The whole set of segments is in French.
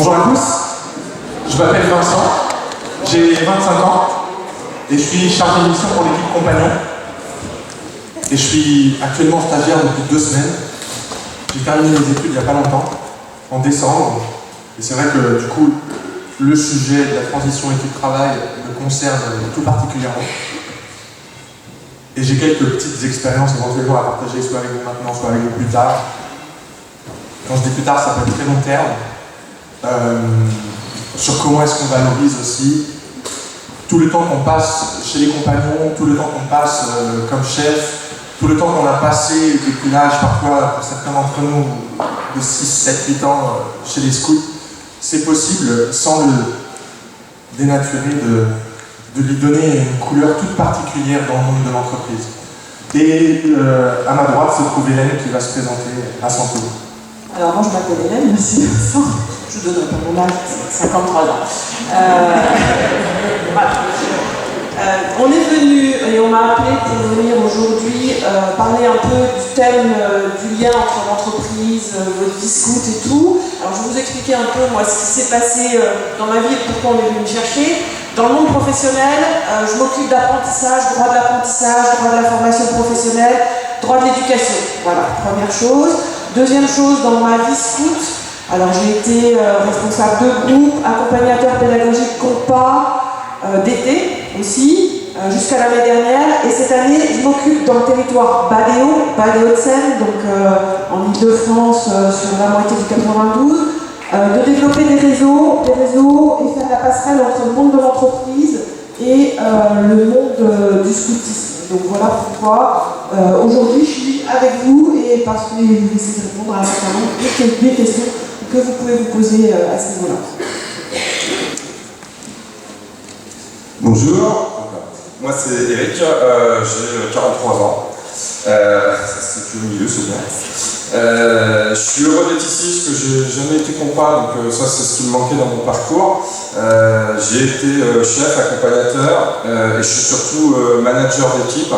Bonjour à tous, je m'appelle Vincent, j'ai 25 ans et je suis chargé de mission pour l'équipe Compagnon. Et je suis actuellement stagiaire depuis 2 semaines. J'ai terminé mes études il n'y a pas longtemps, en décembre. Et c'est vrai que du coup, le sujet de la transition études-travail me concerne tout particulièrement. Et j'ai quelques petites expériences éventuellement à partager, soit avec vous maintenant, soit avec vous plus tard. Quand je dis plus tard, ça peut être très long terme. Sur comment est-ce qu'on valorise aussi tout le temps qu'on passe chez les compagnons, tout le temps qu'on passe comme chef, tout le temps qu'on a passé depuis l'âge, parfois pour certains d'entre nous, de 6, 7, 8 ans chez les scouts, c'est possible sans le dénaturer, de lui donner une couleur toute particulière dans le monde de l'entreprise. Et à ma droite se trouve Hélène qui va se présenter à son tour. Alors moi je m'appelle Hélène, merci Vincent. Je ne donnerai pas mon âge, 53 ans. Voilà. On est venu et on m'a appelé pour venir aujourd'hui parler un peu du thème du lien entre l'entreprise, votre vie scout et tout. Alors je vais vous expliquer un peu moi ce qui s'est passé dans ma vie et pourquoi on est venu me chercher. Dans le monde professionnel, je m'occupe d'apprentissage, droit de l'apprentissage, droit de la formation professionnelle, droit de l'éducation. Voilà, première chose. Deuxième chose, dans ma vie scout, alors j'ai été responsable de groupe, accompagnateur pédagogique compas, d'été aussi, jusqu'à l'année dernière. Et cette année, je m'occupe dans le territoire Bas-des-Hauts-de-Seine, donc en Ile-de-France, sur la moitié du 92, de développer des réseaux et faire la passerelle entre le monde de l'entreprise et le monde du scoutisme. Donc voilà pourquoi aujourd'hui je suis avec vous et parce que je vais essayer de répondre à des questions que vous pouvez vous poser à ce niveau-là. Bonjour, moi c'est Eric, j'ai 43 ans. C'est au milieu, c'est bien. Je suis heureux d'être ici parce que j'ai jamais été compas, donc ça c'est ce qui me manquait dans mon parcours. J'ai été chef, accompagnateur et je suis surtout manager d'équipe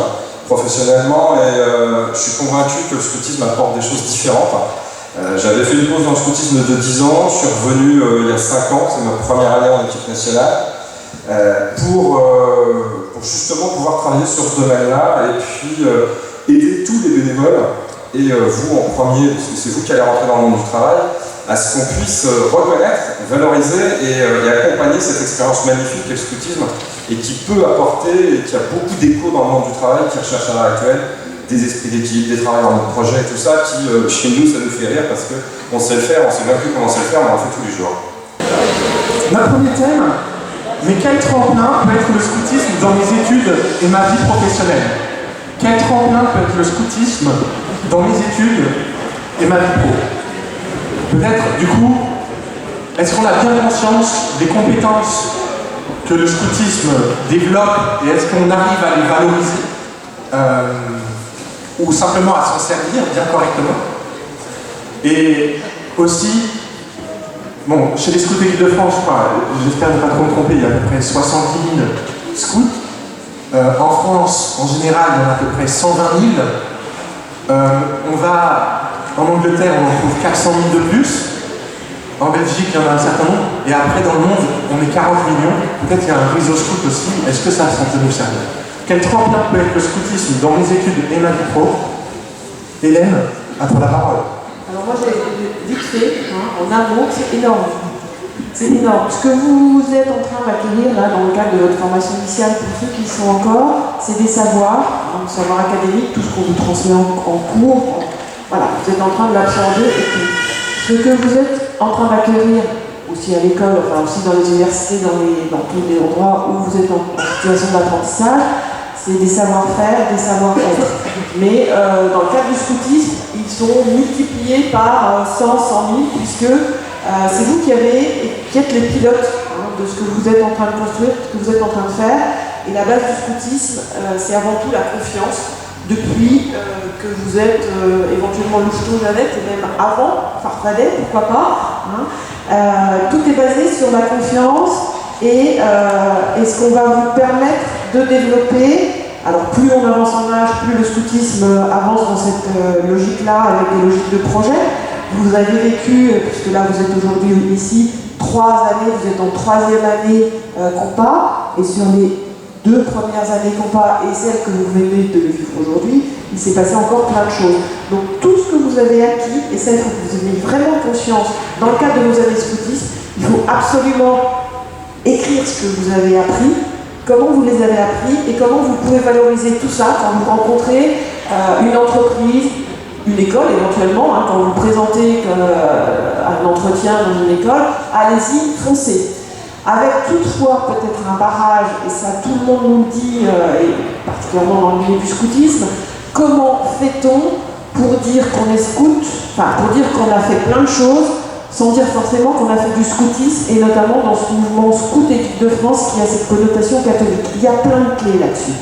professionnellement et je suis convaincu que le scoutisme apporte des choses différentes. J'avais fait une pause dans le scoutisme de 10 ans, je suis revenu il y a 5 ans, c'est ma première année en équipe nationale, pour justement pouvoir travailler sur ce domaine-là et puis aider tous les bénévoles et vous en premier, parce que c'est vous qui allez rentrer dans le monde du travail, à ce qu'on puisse reconnaître, valoriser et accompagner cette expérience magnifique qu'est le scoutisme et qui peut apporter, et qui a beaucoup d'écho dans le monde du travail, qui recherche à l'heure actuelle des esprits d'équipe, des travailleurs en mode projet et tout ça, qui chez nous ça nous fait rire parce qu'on sait le faire, on sait même plus comment on sait le faire, mais on le fait tous les jours. Notre premier thème, mais quel tremplin peut être le scoutisme dans mes études et ma vie professionnelle? Quel tremplin peut être le scoutisme dans mes études et ma vie pro? Peut-être, du coup, est-ce qu'on a bien conscience des compétences que le scoutisme développe et est-ce qu'on arrive à les valoriser ou simplement à s'en servir bien correctement? Et aussi, bon, chez les scouts d'Île-de-France, j'espère ne pas trop me tromper, il y a à peu près 70 000 scouts. En France, en général, il y en a à peu près 120 000. En Angleterre, on en trouve 400 000 de plus. En Belgique, il y en a un certain nombre. Et après, dans le monde, on est 40 millions. Peut-être qu'il y a un réseau scout aussi. Est-ce que ça peut nous servir? Quel tremplin peut être le scoutisme dans mes études et ma vie pro? Hélène, à toi la parole. Alors moi j'ai vite fait, en un mot, c'est énorme. C'est énorme. Ce que vous êtes en train d'acquérir là dans le cadre de votre formation initiale, pour ceux qui y sont encore, c'est des savoirs, un savoir académique, tout ce qu'on vous transmet en cours. Voilà, vous êtes en train de l'absorber et puis ce que vous êtes en train d'acquérir aussi à l'école, enfin aussi dans les universités, dans tous les endroits où vous êtes en situation d'apprentissage, c'est des savoir-faire, des savoir-être. Mais dans le cadre du scoutisme, ils sont multipliés par 100, 100 000, puisque c'est vous qui êtes les pilotes de ce que vous êtes en train de construire, de ce que vous êtes en train de faire. Et la base du scoutisme, c'est avant tout la confiance, depuis que vous êtes éventuellement louveteau-Jeannette, et même avant, Farfadet, pourquoi pas. Tout est basé sur la confiance et ce qu'on va vous permettre de développer. Alors plus on avance en âge, plus le scoutisme avance dans cette logique-là, avec des logiques de projet. Vous avez vécu, puisque là vous êtes aujourd'hui ici, 3 années, vous êtes en 3e année compas, et sur les 2 premières années compas et celles que vous venez de vivre aujourd'hui, il s'est passé encore plein de choses. Donc tout ce que vous avez acquis, et ça il faut que vous ayez vraiment conscience, dans le cadre de vos années scoutistes, il faut absolument écrire ce que vous avez appris, comment vous les avez appris et comment vous pouvez valoriser tout ça quand vous rencontrez une entreprise, une école éventuellement, hein, quand vous présentez un entretien dans une école, allez-y, foncez. Avec toutefois peut-être un barrage, et ça tout le monde nous le dit, et particulièrement dans le milieu du scoutisme, comment fait-on pour dire qu'on est scout, enfin pour dire qu'on a fait plein de choses, sans dire forcément qu'on a fait du scoutisme, et notamment dans ce mouvement Scout Équipe de France qui a cette connotation catholique. Il y a plein de clés là-dessus.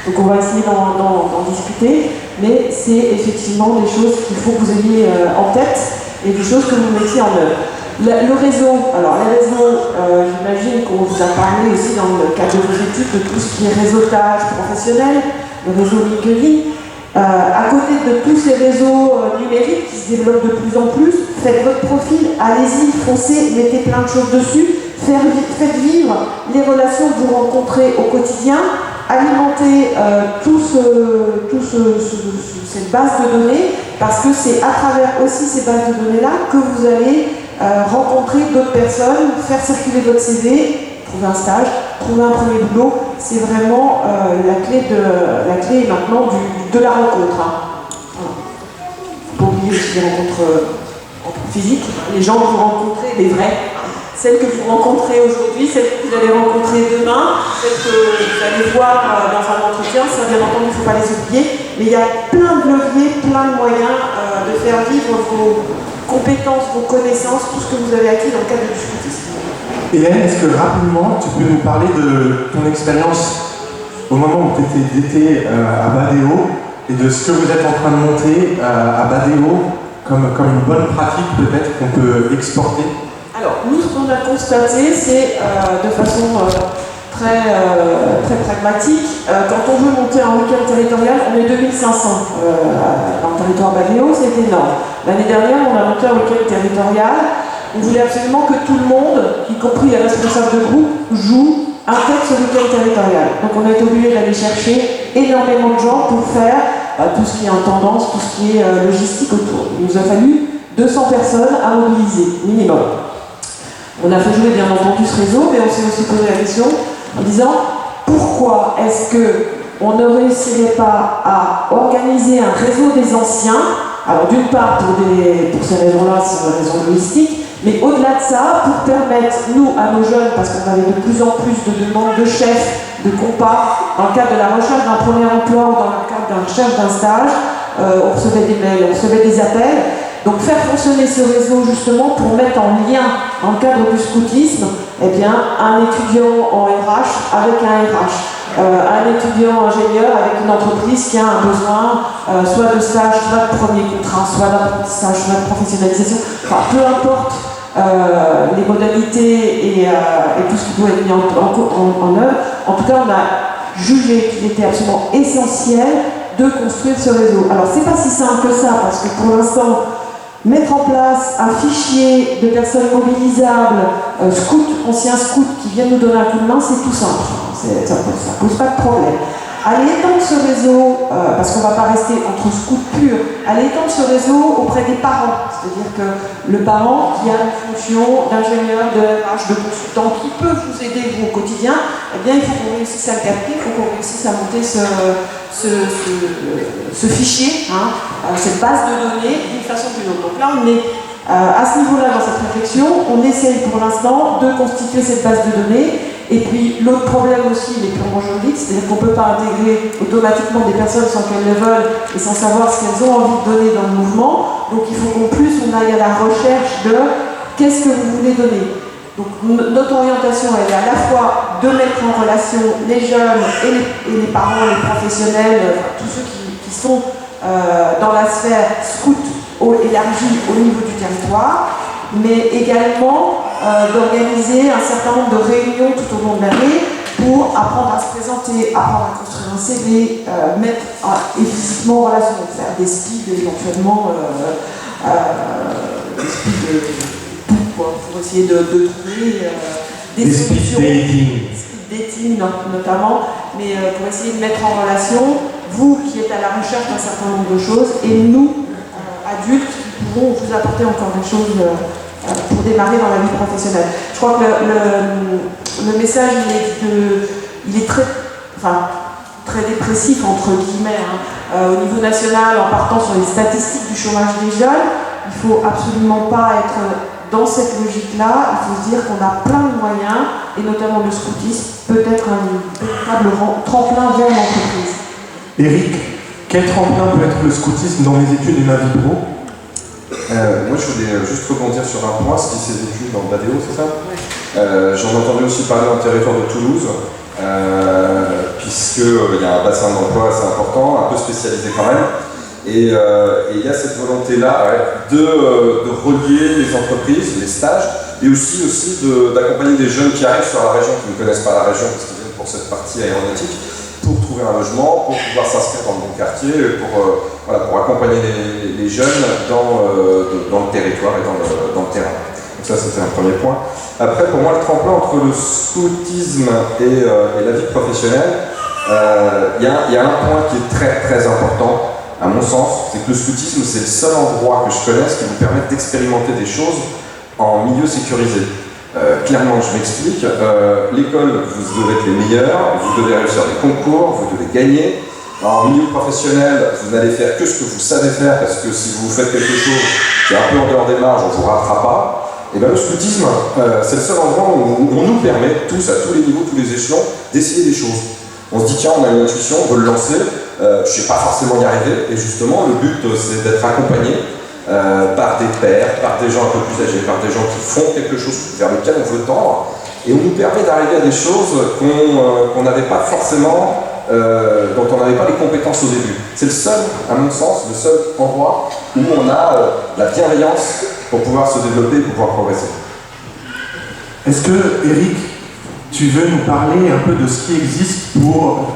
Donc on va essayer d'en discuter, mais c'est effectivement des choses qu'il faut que vous ayez en tête, et des choses que vous mettiez en œuvre. Le réseau, alors les réseaux, j'imagine qu'on vous a parlé aussi dans le cadre de vos études de tout ce qui est réseautage professionnel, le réseau LinkedIn. À côté de tous ces réseaux numériques qui se développent de plus en plus, faites votre profil, allez-y, foncez, mettez plein de choses dessus, faites vivre les relations que vous rencontrez au quotidien, alimentez cette base de données, parce que c'est à travers aussi ces bases de données-là que vous allez rencontrer d'autres personnes, faire circuler votre CV, trouver un stage, trouver un premier boulot. C'est vraiment la clé maintenant de la rencontre. Hein. Voilà. Faut pas oublier aussi les rencontres physiques, les gens que vous rencontrez, les vrais. Celles que vous rencontrez aujourd'hui, celles que vous allez rencontrer demain, celles que vous allez voir dans un entretien, ça bien entendu il ne faut pas les oublier, mais il y a plein de leviers, plein de moyens de faire vivre vos compétences, vos connaissances, tout ce que vous avez acquis dans le cadre du scoutisme. Hélène, est-ce que rapidement tu peux nous parler de ton expérience au moment où tu étais à Badéo et de ce que vous êtes en train de monter à Badéo comme une bonne pratique peut-être qu'on peut exporter? Alors, nous, ce qu'on a constaté, c'est de façon très pragmatique, quand on veut monter un week-end territorial, on est 2500 dans le territoire Badéo, c'est énorme. L'année dernière, on a monté un week-end territorial. On voulait absolument que tout le monde, y compris les responsables de groupe, joue, intègre ce week-end territorial. Donc on a été obligé d'aller chercher énormément de gens pour faire tout ce qui est en tendance, tout ce qui est logistique autour. Il nous a fallu 200 personnes à mobiliser, minimum. On a fait jouer bien entendu ce réseau, mais on s'est aussi posé la question en disant pourquoi est-ce qu'on ne réussirait pas à organiser un réseau des anciens, alors d'une part pour ces raisons-là, c'est une raison logistique, mais au-delà de ça, pour permettre, nous, à nos jeunes, parce qu'on avait de plus en plus de demandes de chefs, de compas, dans le cadre de la recherche d'un premier emploi ou dans le cadre de la recherche d'un stage, on recevait des mails, on recevait des appels. Donc faire fonctionner ce réseau justement pour mettre en lien, dans le cadre du scoutisme, eh bien, un étudiant en RH avec un RH. Un étudiant ingénieur avec une entreprise qui a un besoin soit de stage, soit de premier contrat, soit d'apprentissage, soit de professionnalisation, enfin peu importe les modalités et tout ce qui doit être mis en œuvre. En tout cas, on a jugé qu'il était absolument essentiel de construire ce réseau. Alors c'est pas si simple que ça, parce que pour l'instant, mettre en place un fichier de personnes mobilisables, anciens scouts qui viennent nous donner un coup de main, c'est tout simple. Ça ne pose pas de problème. Allez étendre ce réseau, parce qu'on ne va pas rester entre scouts purs, allez étendre ce réseau auprès des parents. C'est-à-dire que le parent qui a une fonction d'ingénieur, de RH, de consultant, qui peut vous aider vous, au quotidien, eh bien il faut qu'on réussisse à le capter, il faut qu'on réussisse à monter ce fichier, hein, cette base de données d'une façon ou d'une autre. Donc là, on est à ce niveau-là dans cette réflexion, on essaye pour l'instant de constituer cette base de données. Et puis l'autre problème aussi, il est purement juridique, c'est-à-dire qu'on ne peut pas intégrer automatiquement des personnes sans qu'elles le veulent et sans savoir ce qu'elles ont envie de donner dans le mouvement. Donc il faut qu'en plus on aille à la recherche de qu'est-ce que vous voulez donner. Donc notre orientation, elle est à la fois de mettre en relation les jeunes et les parents, les professionnels, tous ceux qui sont dans la sphère scout élargie au niveau du territoire, mais également d'organiser un certain nombre de réunions tout au long de l'année pour apprendre à se présenter, apprendre à construire un CV, mettre physiquement en relation, faire des speeds éventuellement, des speeds quoi, pour essayer de trouver des solutions. Speed dating notamment, mais pour essayer de mettre en relation vous qui êtes à la recherche d'un certain nombre de choses et nous, adultes, qui pouvons vous apporter encore des choses pour démarrer dans la vie professionnelle. Je crois que le message il est très, très dépressif entre guillemets au niveau national en partant sur les statistiques du chômage des jeunes. Il ne faut absolument pas être dans cette logique-là. Il faut se dire qu'on a plein de moyens et notamment le scoutisme peut être un véritable tremplin vers l'entreprise. Eric, quel tremplin peut être le scoutisme dans mes études et ma vie pro? Moi, je voulais juste rebondir sur un point, ce qui s'est vécu dans Badéo, c'est ça? J'en ai entendu aussi parler dans le territoire de Toulouse, puisqu'il y a un bassin d'emploi assez important, un peu spécialisé quand même, et il y a cette volonté-là de relier les entreprises, les stages, et aussi d'accompagner des jeunes qui arrivent sur la région, qui ne connaissent pas la région, parce qu'ils viennent pour cette partie aéronautique, pour trouver un logement, pour pouvoir s'inscrire dans le bon quartier, pour accompagner les jeunes dans le territoire et dans le terrain. Donc ça, c'était un premier point. Après, pour moi, le tremplin entre le scoutisme et la vie professionnelle, il y a un point qui est très très important, à mon sens, c'est que le scoutisme, c'est le seul endroit que je connaisse qui vous permette d'expérimenter des choses en milieu sécurisé. Clairement, je m'explique. L'école, vous devez être les meilleurs, vous devez réussir des concours, vous devez gagner. En milieu professionnel, vous n'allez faire que ce que vous savez faire, parce que si vous faites quelque chose qui est un peu en dehors des marges, on ne vous rattrape pas. Et bien le scoutisme, c'est le seul endroit où on nous permet, tous, à tous les niveaux, tous les échelons, d'essayer des choses. On se dit, tiens, on a une intuition, on veut le lancer, je ne sais pas forcément y arriver, et justement, le but, c'est d'être accompagné par des pairs, par des gens un peu plus âgés, par des gens qui font quelque chose vers lequel on veut tendre, et on nous permet d'arriver à des choses qu'on n'avait pas forcément, dont on n'avait pas les compétences au début. C'est le seul, à mon sens, le seul endroit où on a la bienveillance pour pouvoir se développer et pour pouvoir progresser. Est-ce que, Eric, tu veux nous parler un peu de ce qui existe pour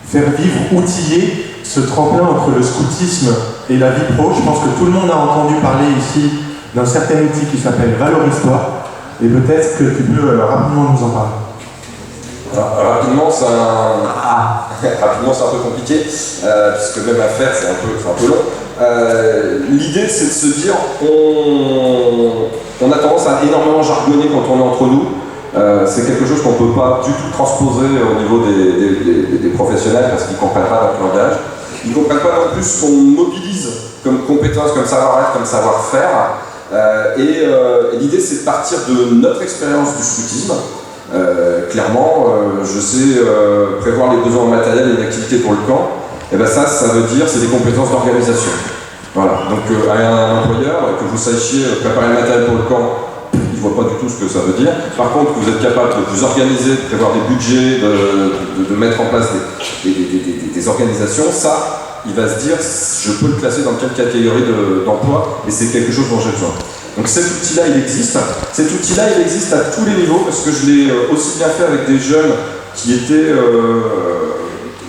faire vivre, outiller ce tremplin entre le scoutisme et la vie pro? Je pense que tout le monde a entendu parler ici d'un certain outil qui s'appelle Valorise-toi, et peut-être que tu peux rapidement nous en parler. Alors, rapidement, c'est un peu compliqué, puisque même à faire, c'est un peu long. L'idée, c'est de se dire, on a tendance à énormément jargonner quand on est entre nous. C'est quelque chose qu'on ne peut pas du tout transposer au niveau des professionnels, parce qu'ils ne comprennent pas notre langage. Ils ne comprennent pas non plus ce qu'on mobilise comme compétences, comme savoir-être, comme savoir-faire. Et l'idée, c'est de partir de notre expérience du scoutisme. Clairement, je sais prévoir les besoins en matériel et une activité pour le camp. Et bien ça veut dire c'est des compétences d'organisation. Voilà. Donc à un employeur, que vous sachiez préparer le matériel pour le camp, il ne voit pas du tout ce que ça veut dire. Par contre, vous êtes capable de vous organiser, de prévoir des budgets, de mettre en place des organisations, ça, il va se dire je peux le classer dans quelle catégorie d'emploi, et c'est quelque chose dont j'ai besoin. Donc cet outil-là, il existe. Cet outil-là, il existe à tous les niveaux, parce que je l'ai aussi bien fait avec des jeunes qui étaient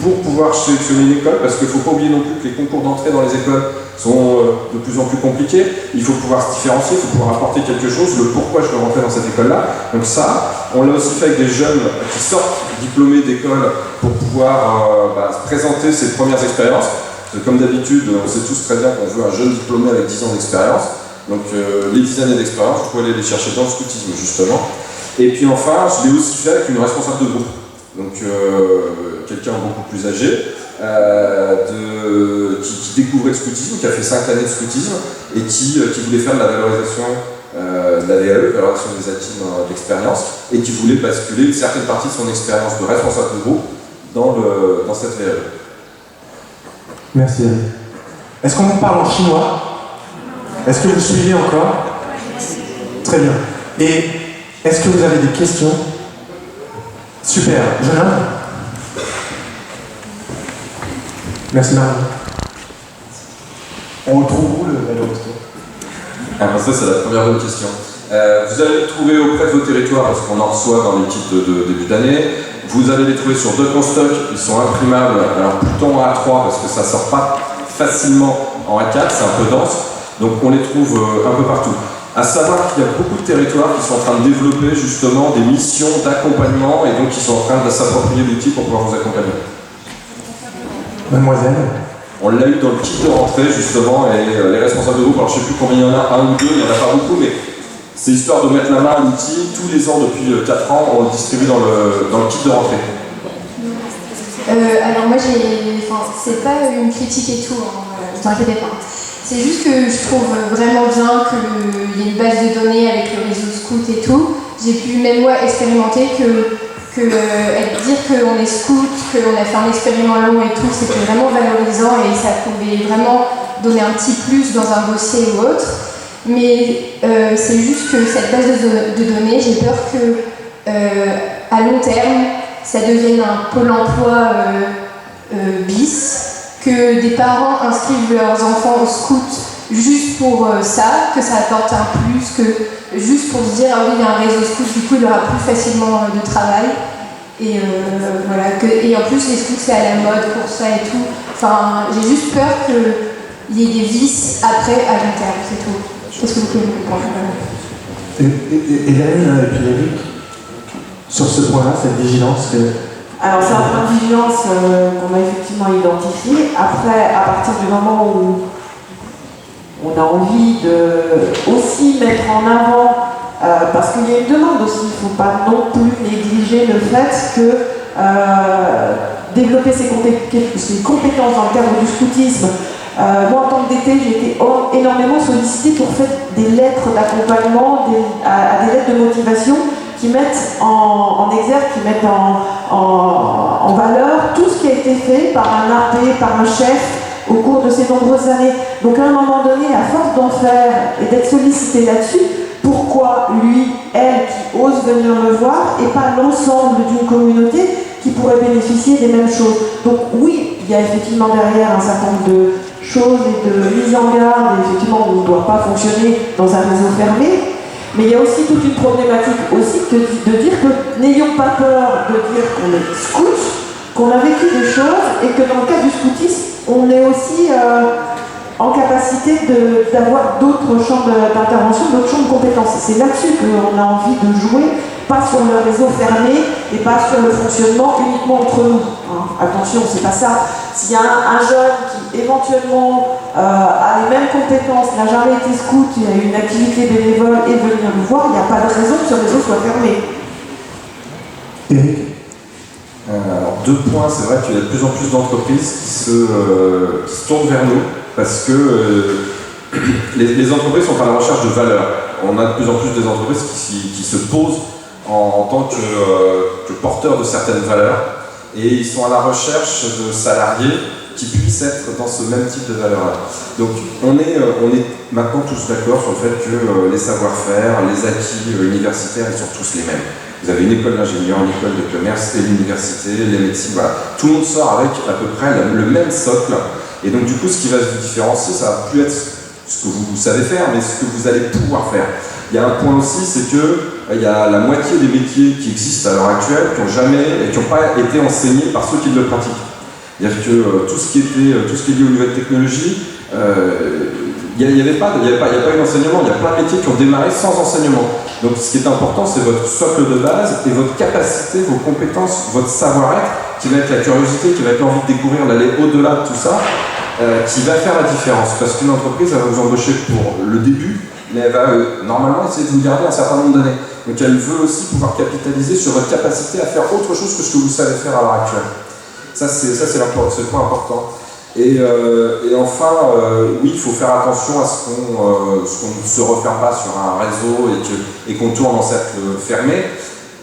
pour pouvoir sélectionner une école, parce qu'il ne faut pas oublier non plus que les concours d'entrée dans les écoles sont de plus en plus compliqués. Il faut pouvoir se différencier, il faut pouvoir apporter quelque chose, le pourquoi je veux rentrer dans cette école-là. Donc ça, on l'a aussi fait avec des jeunes qui sortent diplômés d'école pour pouvoir présenter ses premières expériences. Parce que comme d'habitude, on sait tous très bien qu'on veut un jeune diplômé avec 10 ans d'expérience. Donc les 10 années d'expérience, vous pouvez aller les chercher dans le scoutisme justement. Et puis enfin, je l'ai aussi fait avec une responsable de groupe. Donc quelqu'un beaucoup plus âgé, qui découvrait le scoutisme, qui a fait 5 années de scoutisme et qui voulait faire de la valorisation de la VAE, valorisation des acquis d'expérience, et qui voulait basculer une certaine partie de son expérience de responsable de groupe dans cette VAE. Merci. Est-ce qu'on vous parle en chinois? Est-ce que vous suivez encore? Très bien. Et est-ce que vous avez des questions? Super. Jeune homme? Merci Marie. On le trouve où le Valorise-toi? Ça c'est la première bonne question. Vous allez les trouver auprès de vos territoires, parce qu'on en reçoit dans les kits de début d'année. Vous allez les trouver sur 2 stock, ils sont imprimables, alors plutôt en A3 parce que ça sort pas facilement en A4, c'est un peu dense. Donc on les trouve un peu partout. À savoir qu'il y a beaucoup de territoires qui sont en train de développer justement des missions d'accompagnement et donc qui sont en train de s'approprier l'outil pour pouvoir vous accompagner. Mademoiselle. On l'a eu dans le kit de rentrée justement et les responsables de groupe, alors je ne sais plus combien il y en a, un ou deux, il n'y en a pas beaucoup, mais c'est histoire de mettre la main à l'outil. Tous les ans depuis 4 ans, on le distribue dans le kit de rentrée. Alors moi c'est pas une critique et tout, hein, vous inquiétez pas. C'est juste que je trouve vraiment bien qu'il y ait une base de données avec le réseau scout et tout. J'ai pu même moi expérimenter dire qu'on est scout, qu'on a fait un expériment long et tout, c'était vraiment valorisant et ça pouvait vraiment donner un petit plus dans un dossier ou autre. Mais c'est juste que cette base de données, j'ai peur que à long terme, ça devienne un pôle emploi bis, que des parents inscrivent leurs enfants au scout juste pour ça, que ça apporte un plus, que juste pour se dire ah oui il y a un réseau scout, du coup il aura plus facilement de travail. Et voilà, et en plus les scouts c'est à la mode pour ça et tout. Enfin j'ai juste peur qu'il y ait des vices après à long terme, c'est tout. Qu'est-ce que vous pouvez me répondre? Hélène et puis Eric, sur ce point-là, cette vigilance Alors c'est un point de vigilance qu'on a effectivement identifié. Après, à partir du moment où on a envie de aussi mettre en avant, parce qu'il y a une demande aussi, il ne faut pas non plus négliger le fait que développer ses compétences dans le cadre du scoutisme. Moi en tant que DT, j'ai été énormément sollicitée pour faire des lettres d'accompagnement, à des lettres de motivation qui mettent en exergue, qui mettent en valeur tout ce qui a été fait par un AP, par un chef au cours de ces nombreuses années. Donc à un moment donné, à force d'en faire et d'être sollicité là-dessus, pourquoi lui, elle qui ose venir me voir et pas l'ensemble d'une communauté qui pourrait bénéficier des mêmes choses? Donc oui, il y a effectivement derrière un certain nombre de choses et de mises en garde, et effectivement on ne doit pas fonctionner dans un réseau fermé. Mais il y a aussi toute une problématique aussi de dire que n'ayons pas peur de dire qu'on est scout, qu'on a vécu des choses et que dans le cas du scoutisme, on est aussi en capacité d'avoir d'autres champs d'intervention, d'autres champs de compétences. C'est là-dessus qu'on a envie de jouer, pas sur le réseau fermé et pas sur le fonctionnement uniquement entre nous. Hein. Attention, c'est pas ça. S'il y a un jeune qui éventuellement a les mêmes compétences, n'a jamais été scout, il a une activité bénévole et venir nous voir, il n'y a pas de raison que ce réseau soit fermé. Eric. Alors 2 points, c'est vrai qu'il y a de plus en plus d'entreprises qui se tournent vers nous parce que les entreprises sont à la recherche de valeur. On a de plus en plus des entreprises qui se posent en tant que porteurs de certaines valeurs et ils sont à la recherche de salariés qui puissent être dans ce même type de valeur-là. Donc on est maintenant tous d'accord sur le fait que les savoir-faire, les acquis universitaires, ils sont tous les mêmes. Vous avez une école d'ingénieur, une école de commerce et l'université, les médecines, voilà. Tout le monde sort avec à peu près le même socle. Et donc du coup, ce qui va vous différencier, ça va plus être ce que vous savez faire, mais ce que vous allez pouvoir faire. Il y a un point aussi, c'est que il y a la moitié des métiers qui existent à l'heure actuelle qui n'ont pas été enseignés par ceux qui le pratiquent. C'est-à-dire que tout ce qui est lié aux nouvelles technologies, il n'y a pas eu d'enseignement, il y a plein de métiers qui ont démarré sans enseignement. Donc ce qui est important, c'est votre socle de base et votre capacité, vos compétences, votre savoir-être, qui va être la curiosité, qui va être l'envie de découvrir, d'aller au-delà de tout ça, qui va faire la différence. Parce qu'une entreprise, elle va vous embaucher pour le début, mais elle va normalement essayer de vous garder un certain nombre d'années. Donc elle veut aussi pouvoir capitaliser sur votre capacité à faire autre chose que ce que vous savez faire à l'heure actuelle. Ça c'est le point important. Et enfin, oui, il faut faire attention à ce qu'on ne se referme pas sur un réseau et qu'on tourne en cercle fermé.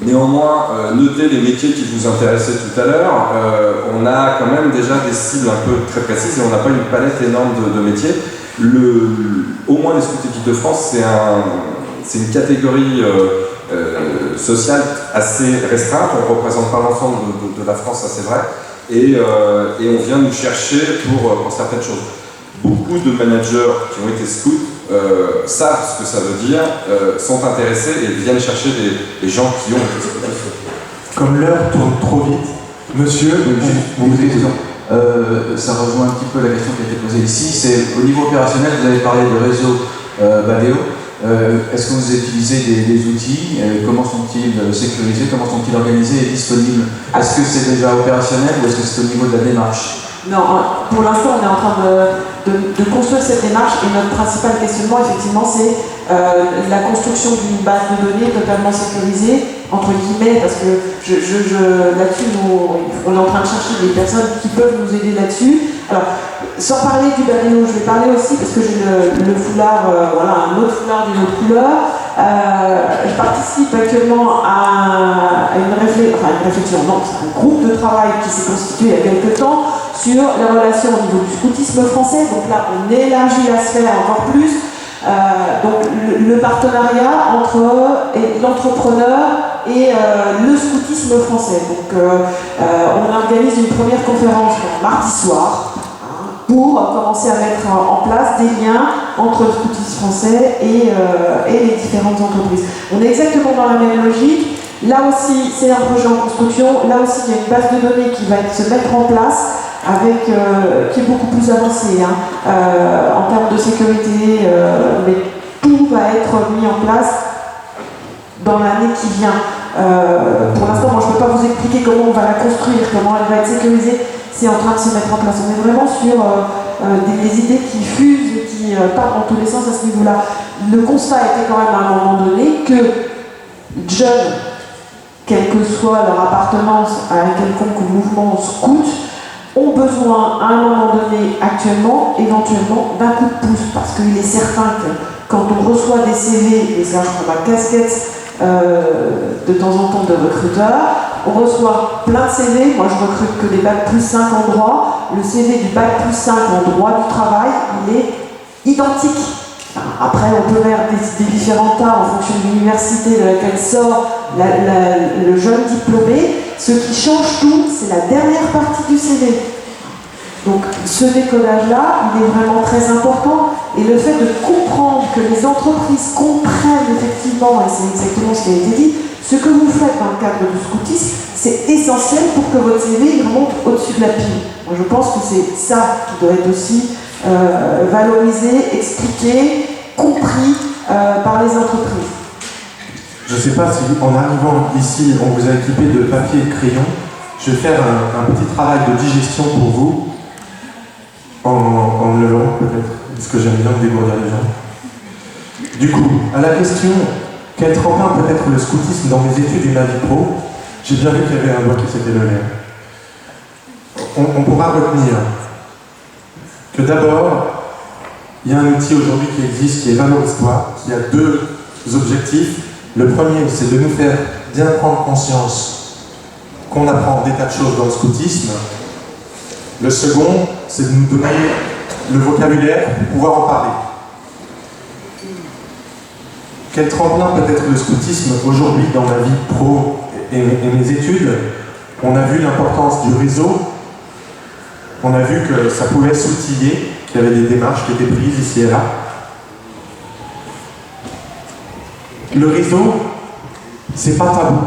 Néanmoins, notez les métiers qui vous intéressaient tout à l'heure. On a quand même déjà des cibles un peu très précises et on n'a pas une palette énorme de métiers. Au moins les scouts équipes de France, c'est une catégorie sociale assez restreinte. On ne représente pas l'ensemble de la France, ça c'est vrai. Et on vient nous chercher pour certaines choses. Beaucoup de managers qui ont été scouts savent ce que ça veut dire, sont intéressés et viennent chercher des gens qui ont été scouts. Comme l'heure tourne trop vite, monsieur, vous écoutons. Ça rejoint un petit peu la question qui a été posée ici. C'est au niveau opérationnel, vous avez parlé du réseau Badeo. Est-ce que vous utilisez des outils? Comment sont-ils sécurisés? Comment sont-ils organisés et disponibles? Est-ce que c'est déjà opérationnel ou est-ce que c'est au niveau de la démarche? Non, pour l'instant, on est en train de construire cette démarche et notre principal questionnement, effectivement, c'est la construction d'une base de données totalement sécurisée, entre guillemets, parce que là-dessus, on est en train de chercher des personnes qui peuvent nous aider là-dessus. Alors, sans parler du Baleno, je vais parler aussi, parce que j'ai le foulard, voilà, un autre foulard d'une autre couleur. Je participe actuellement à une réflexion, non, c'est un groupe de travail qui s'est constitué il y a quelques temps sur les relations au niveau du scoutisme français. Donc là, on élargit la sphère encore plus. Donc le partenariat entre l'entrepreneur et le scoutisme français. Donc on organise une première conférence mardi soir pour commencer à mettre en place des liens entre le scoutisme français et les différentes entreprises. On est exactement dans la même logique. Là aussi, c'est un projet en construction. Là aussi, il y a une base de données qui va se mettre en place avec, qui est beaucoup plus avancée en termes de sécurité, mais tout va être mis en place dans l'année qui vient. Pour l'instant, moi, je ne peux pas vous expliquer comment on va la construire, comment elle va être sécurisée. C'est en train de se mettre en place. On est vraiment sur des idées qui fusent et qui partent dans tous les sens à ce niveau-là. Le constat était quand même à un moment donné que jeunes, quelle que soit leur appartenance à un quelconque mouvement scout, ont besoin à un moment donné, actuellement, éventuellement, d'un coup de pouce. Parce qu'il est certain que quand on reçoit des CV, et ça je prends ma casquette de temps en temps de recruteur, on reçoit plein de CV. Moi je recrute que des bac plus 5 en droit. Le CV du bac plus 5 en droit du travail, il est identique. Après, on peut faire des différents tas en fonction de l'université de laquelle sort le jeune diplômé. Ce qui change tout, c'est la dernière partie du CV. Donc, ce décodage-là, il est vraiment très important. Et le fait de comprendre que les entreprises comprennent effectivement, et c'est exactement ce qui a été dit, ce que vous faites dans le cadre du scoutisme, c'est essentiel pour que votre CV remonte au-dessus de la pile. Moi, je pense que c'est ça qui doit être aussi valorisé, expliqué, compris par les entreprises. Je ne sais pas si en arrivant ici, on vous a équipé de papier et de crayon. Je vais faire un petit travail de digestion pour vous, en me levant peut-être, parce que j'aime bien me dégourdir les gens. Du coup, à la question « Quel tremplin peut être le scoutisme dans mes études et ma vie pro ?» j'ai bien vu qu'il y avait un doigt qui s'était levé. On pourra retenir que d'abord, il y a un outil aujourd'hui qui existe, qui est Valorise-toi, qui a deux objectifs. Le premier, c'est de nous faire bien prendre conscience qu'on apprend des tas de choses dans le scoutisme. Le second, c'est de nous donner le vocabulaire pour pouvoir en parler. Quel tremplin peut être le scoutisme aujourd'hui dans ma vie pro et mes études? On a vu l'importance du réseau. On a vu que ça pouvait s'outiller, qu'il y avait des démarches qui étaient prises ici et là. Le réseau, c'est pas tabou.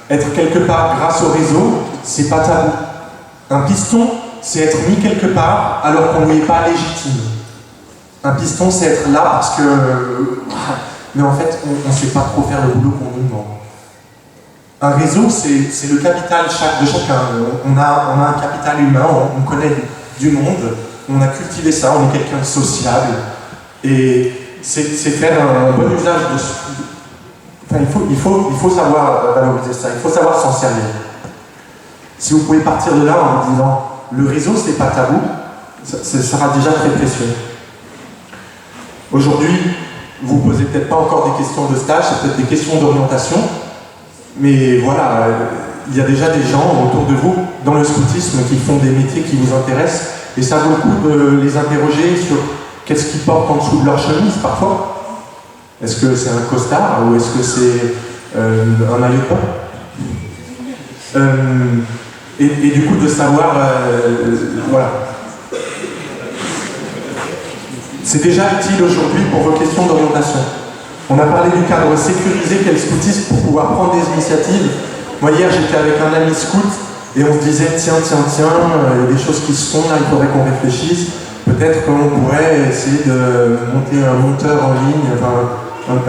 Être quelque part grâce au réseau, c'est pas tabou. Un piston, c'est être mis quelque part alors qu'on n'y est pas légitime. Un piston, c'est être là parce que... mais en fait, on ne sait pas trop faire le boulot qu'on nous demande. Un réseau, c'est le capital de chacun. On a un capital humain, on connaît du monde, on a cultivé ça, on est quelqu'un de sociable. Et c'est faire un bon usage de... Enfin, il faut savoir valoriser ça, il faut savoir s'en servir. Si vous pouvez partir de là en vous disant le réseau, c'est pas tabou, ça sera déjà très précieux. Aujourd'hui, vous ne posez peut-être pas encore des questions de stage, c'est peut-être des questions d'orientation, mais voilà, il y a déjà des gens autour de vous dans le scoutisme qui font des métiers qui vous intéressent, et ça vaut le coup de les interroger sur qu'est-ce qu'ils portent en dessous de leur chemise parfois. Est-ce que c'est un costard ou est-ce que c'est un maillot de bain et du coup de savoir, voilà. C'est déjà utile aujourd'hui pour vos questions d'orientation. On a parlé du cadre sécurisé qu'est le scoutisme pour pouvoir prendre des initiatives. Moi hier j'étais avec un ami scout et on se disait tiens, il y a des choses qui se font là, il faudrait qu'on réfléchisse. Peut-être peut-être qu'on pourrait essayer de monter un monteur en ligne, enfin,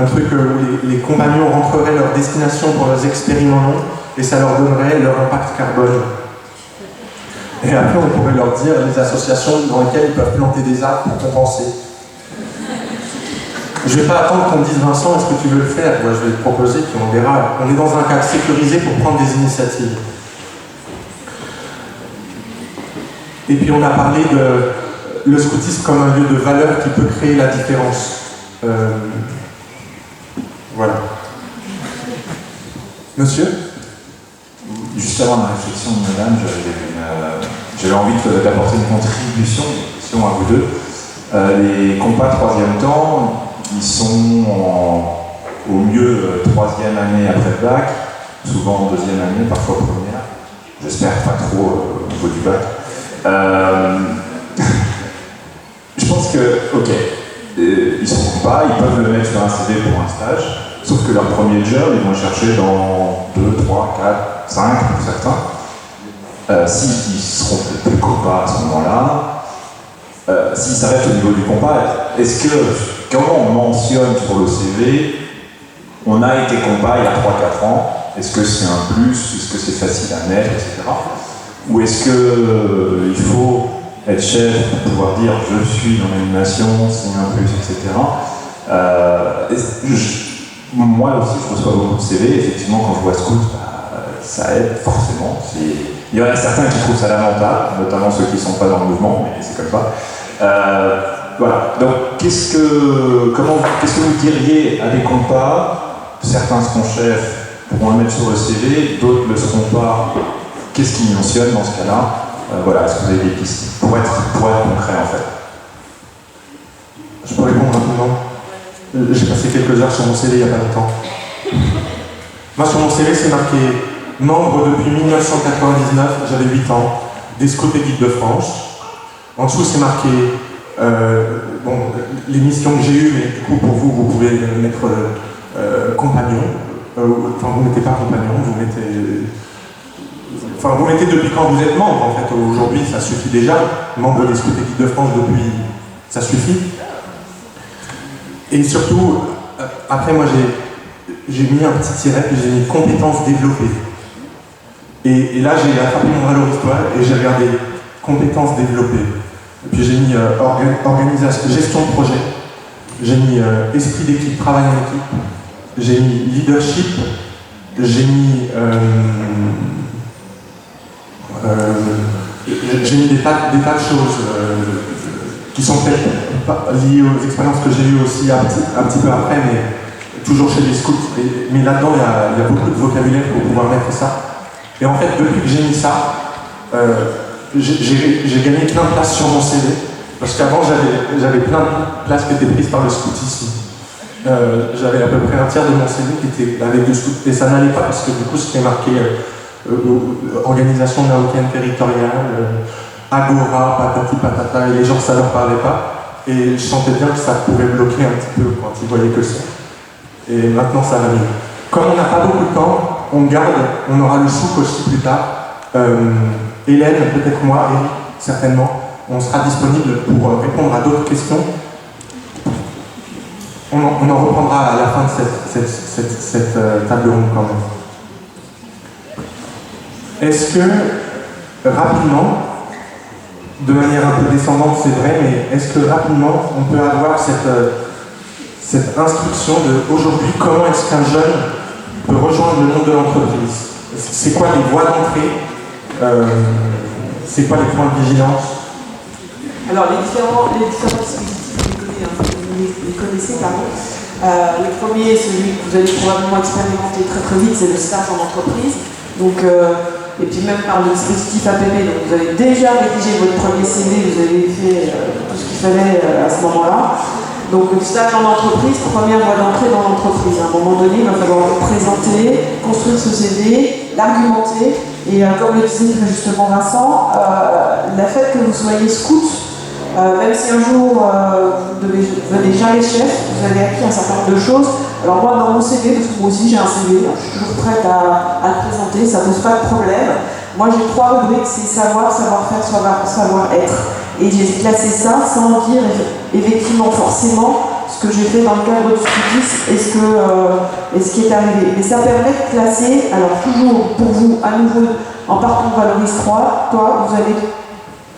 un truc où les compagnons rentreraient leur destination pour leurs expériments longs et ça leur donnerait leur impact carbone. Et après, on pourrait leur dire les associations dans lesquelles ils peuvent planter des arbres pour compenser. Je ne vais pas attendre qu'on me dise Vincent, est-ce que tu veux le faire? Moi, je vais te proposer, puis on verra. On est dans un cadre sécurisé pour prendre des initiatives. Et puis on a parlé de le scoutisme comme un lieu de valeur qui peut créer la différence. Voilà. Monsieur? Juste avant ma réflexion, madame, j'avais envie d'apporter une contribution à vous deux. Les compas troisième temps, ils sont au mieux troisième année après le bac, souvent en deuxième année, parfois première. J'espère pas trop au niveau du bac. Je pense que, ok, ils sont compas, ils peuvent le mettre sur un CV pour un stage, sauf que leur premier job, ils vont le chercher dans 2, 3, 4, 5 pour certains. S'ils seront peut-être plus compas à ce moment-là, s'ils s'arrêtent au niveau du compas, est-ce que, comment on mentionne sur le CV, on a été compas il y a 3-4 ans, est-ce que c'est un plus, est-ce que c'est facile à mettre, etc. Ou est-ce qu'il faut être chef pour pouvoir dire je suis dans l'animation, c'est un plus, etc. Moi aussi, je reçois beaucoup de CV. Effectivement, quand je vois scout, ça aide forcément. Il y en a certains qui trouvent ça lamentable, notamment ceux qui ne sont pas dans le mouvement, mais c'est comme ça. Voilà. Donc, qu'est-ce que vous diriez à des compas? Certains seront chefs, pourront le mettre sur le CV, d'autres ne le seront pas. Qu'est-ce qu'ils mentionnent dans ce cas-là? Voilà, est-ce que vous avez des pistes pour être concret en fait? Je peux répondre rapidement. J'ai passé quelques heures sur mon CV il n'y a pas longtemps. Moi, sur mon CV, c'est marqué membre depuis 1999, j'avais 8 ans, des scouts et guides de France. En dessous, c'est marqué les missions que j'ai eues, mais du coup, pour vous, vous pouvez mettre compagnon. Enfin, vous ne mettez pas compagnon, vous mettez. Enfin, vous mettez depuis quand vous êtes membre, en fait. Aujourd'hui, ça suffit déjà. Membre des scouts et guides de France depuis. Ça suffit. Et surtout, après, moi, j'ai mis un petit tiret, puis j'ai mis compétences développées. Et là, j'ai attrapé mon valoritoire et j'ai regardé compétences développées. Et puis j'ai mis organisation, gestion de projet. J'ai mis esprit d'équipe, travail en équipe. J'ai mis leadership. J'ai mis des tas de choses qui sont peut-être liées aux expériences que j'ai eues aussi un petit peu après, mais toujours chez les scouts. Mais là-dedans, il y a beaucoup de vocabulaire pour pouvoir mettre ça. Et en fait, depuis que j'ai mis ça, j'ai gagné plein de places sur mon CV. Parce qu'avant, j'avais plein de places qui étaient prises par le scoutisme. J'avais à peu près un tiers de mon CV qui était avec du scout. Et ça n'allait pas parce que du coup, c'était marqué organisation marocaine territoriale, agora, patati patata, et les gens, ça leur parlait pas. Et je sentais bien que ça pouvait bloquer un petit peu quand ils voyaient que ça. Et maintenant, ça va mieux. Comme on n'a pas beaucoup de temps, on garde, on aura le souk aussi plus tard. Hélène, peut-être moi, Eric, certainement, on sera disponible pour répondre à d'autres questions. On en reprendra à la fin de cette table ronde quand même. Est-ce que, rapidement, de manière un peu descendante, c'est vrai, mais est-ce que rapidement, on peut avoir cette instruction de aujourd'hui, comment est-ce qu'un jeune peut rejoindre le monde de l'entreprise? C'est quoi les voies d'entrée? C'est quoi les points de vigilance? Alors, les différents dispositifs, vous les connaissez, pardon. Le premier, celui que vous allez probablement expérimenter très vite, c'est le stage en entreprise. Donc, et puis même par le dispositif APB, donc vous avez déjà rédigé votre premier CV, vous avez fait tout ce qu'il fallait à ce moment-là. Donc le stage en entreprise, première voie d'entrée dans l'entreprise. À un moment donné, il va falloir le présenter, construire ce CV, l'argumenter. Et comme le disait très justement Vincent, le fait que vous soyez scout, même si un jour vous devenez jamais chef, vous avez acquis un certain nombre de choses. Alors moi, dans mon CV, parce que moi aussi j'ai un CV, je suis toujours prête à le présenter, ça ne pose pas de problème. Moi j'ai 3 rubriques, c'est savoir, savoir-faire, savoir-être. Et j'ai classé ça sans dire effectivement forcément ce que j'ai fait dans le cadre du scoutisme et ce qui est arrivé. Mais ça permet de classer, alors toujours pour vous, à nouveau, en partant de Valoris 3, vous allez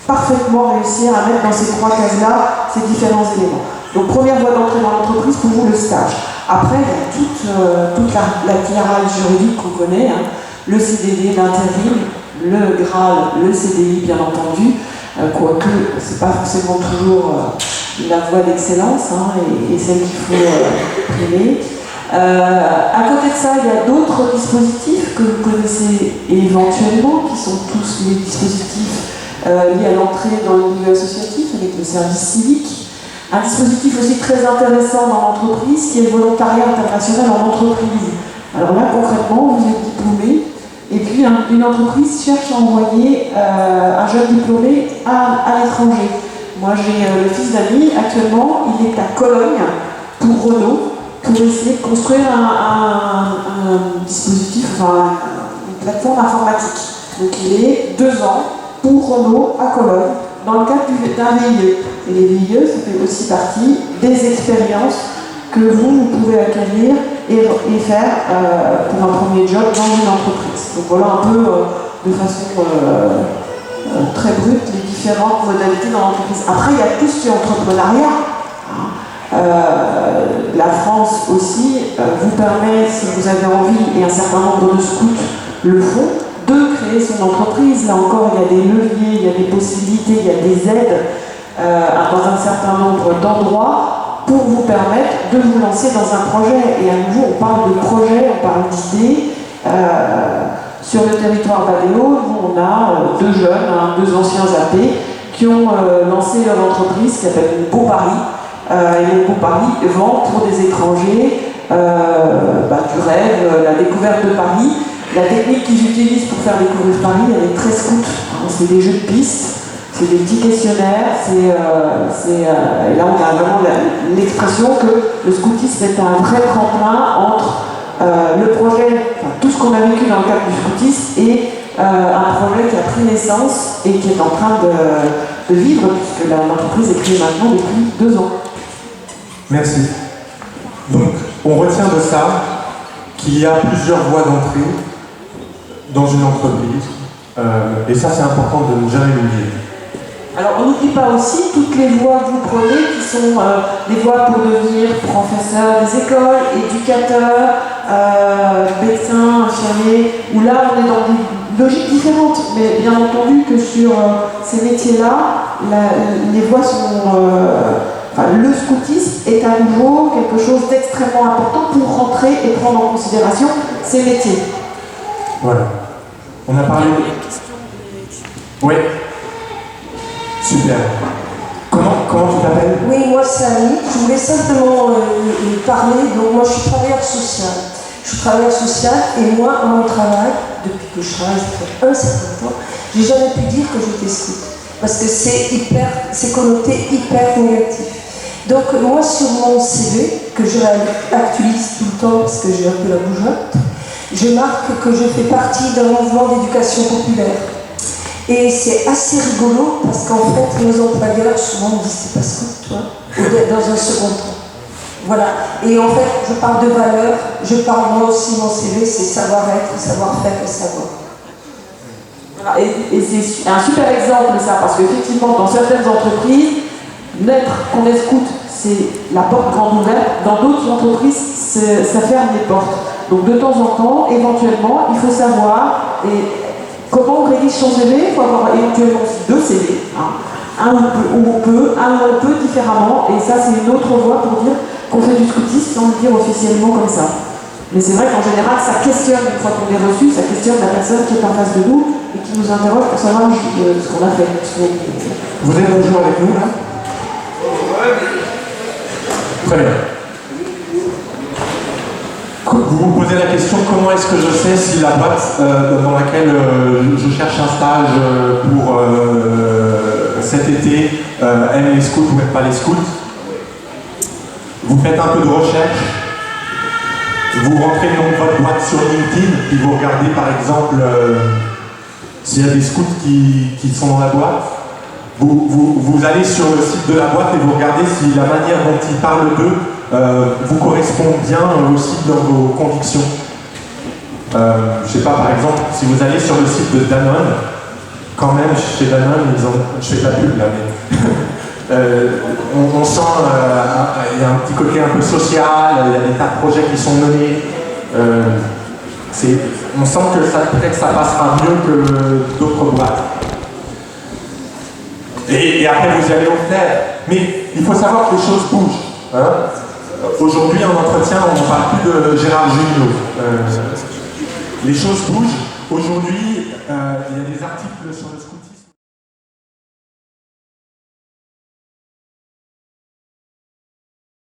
parfaitement réussir à mettre dans ces 3 cases-là ces différents éléments. Donc première voie d'entrée dans l'entreprise, pour vous, le stage. Après, il y a toute la tirage juridique qu'on connaît, hein, le CDD, l'intérim, le Graal, le CDI, bien entendu, quoique c'est pas forcément toujours la voie d'excellence hein, et celle qu'il faut primer. À côté de ça, il y a d'autres dispositifs que vous connaissez éventuellement, qui sont tous les dispositifs liés à l'entrée dans le milieu associatif avec le service civique. Un dispositif aussi très intéressant dans l'entreprise qui est le volontariat international en entreprise. Alors là, concrètement, vous êtes diplômé et puis une entreprise cherche à envoyer un jeune diplômé à l'étranger. Moi, j'ai le fils d'ami, actuellement, il est à Cologne pour Renault, pour essayer de construire un dispositif, enfin, une plateforme informatique. Donc il est 2 ans pour Renault à Cologne, dans le cadre d'un VIE. Et les VIE, ça fait aussi partie des expériences que vous pouvez acquérir et faire pour un premier job dans une entreprise. Donc voilà un peu de façon très brute les différentes modalités dans l'entreprise. Après, il y a tout ce qui est entrepreneuriat. La France aussi vous permet, si vous avez envie, et un certain nombre de scouts le font, de créer son entreprise. Là encore, il y a des leviers, il y a des possibilités, il y a des aides dans un certain nombre d'endroits pour vous permettre de vous lancer dans un projet. Et à nouveau, on parle de projet, on parle d'idées. Sur le territoire Badéo, on a 2 jeunes, 2 anciens AP, qui ont lancé leur entreprise qui s'appelle Beau Paris. Et le Beau Paris vend pour des étrangers du rêve, la découverte de Paris. La technique qu'ils utilisent pour faire découvrir Paris, elle est très scout. C'est des jeux de piste, c'est des petits questionnaires, et là on a vraiment l'expression que le scoutisme est un vrai tremplin entre le projet, tout ce qu'on a vécu dans le cadre du scoutisme et un projet qui a pris naissance et qui est en train de vivre, puisque l'entreprise est créée maintenant depuis 2 ans. Merci. Donc, on retient de ça qu'il y a plusieurs voies d'entrée dans une entreprise, et ça c'est important de ne jamais l'oublier. Alors on n'oublie pas aussi toutes les voies que vous prenez qui sont des voies pour devenir professeur des écoles, éducateur, médecin, infirmier, où là on est dans des logiques différentes, mais bien entendu que sur ces métiers-là, les voies sont... le scoutisme est à nouveau quelque chose d'extrêmement important pour rentrer et prendre en considération ces métiers. Voilà. On a parlé... Oui. Super. Comment tu t'appelles? Oui, moi c'est Annie. Je voulais simplement parler. Donc moi je suis travailleur social. Je suis travailleur social et moi, à mon travail, depuis que je travaille, ça fait un certain temps, j'ai jamais pu dire que j'étais scout. Parce que c'est connoté hyper négatif. Donc moi sur mon CV, que je actualise tout le temps parce que j'ai un peu la bougeotte, je marque que je fais partie d'un mouvement d'éducation populaire. Et c'est assez rigolo parce qu'en fait, nos employeurs souvent me disent c'est pas scout, toi, dans un second temps. Voilà. Et en fait, je parle de valeurs, je parle moi aussi, mon CV, c'est savoir-être, savoir-faire et savoir. Voilà. Et c'est un super exemple ça, parce qu'effectivement, dans certaines entreprises, qu'on est scout, c'est la porte grande ouverte. Dans d'autres entreprises, ça ferme les portes. Donc de temps en temps, éventuellement, il faut savoir comment on rédige son CV. Il faut avoir éventuellement 2 CV. Un où on peut différemment. Et ça, c'est une autre voie pour dire qu'on fait du scoutisme sans le dire officiellement comme ça. Mais c'est vrai qu'en général, ça questionne, une fois qu'on est reçu, ça questionne la personne qui est en face de nous et qui nous interroge pour savoir ce qu'on a fait. Vous êtes toujours avec nous là? Très bien. Vous vous posez la question, comment est-ce que je sais si la boîte dans laquelle je cherche un stage pour cet été aime les scouts ou n'aime pas les scouts? Vous faites un peu de recherche, vous rentrez le nom de votre boîte sur LinkedIn, puis vous regardez par exemple s'il y a des scouts qui sont dans la boîte. Vous allez sur le site de la boîte et vous regardez si la manière dont ils parlent d'eux vous correspond bien aussi dans vos convictions. Je sais pas, par exemple, si vous allez sur le site de Danone, quand même, chez Danone, je fais de la pub là, mais on sent il y a un petit côté un peu social, il y a des tas de projets qui sont menés. On sent que peut-être ça passera mieux que d'autres boîtes. Et après, vous allez au FNAIR. Mais il faut savoir que les choses bougent. Hein. Aujourd'hui, en entretien, on ne parle plus de Gérard Jugnot. Les choses bougent. Aujourd'hui, il y a des articles sur le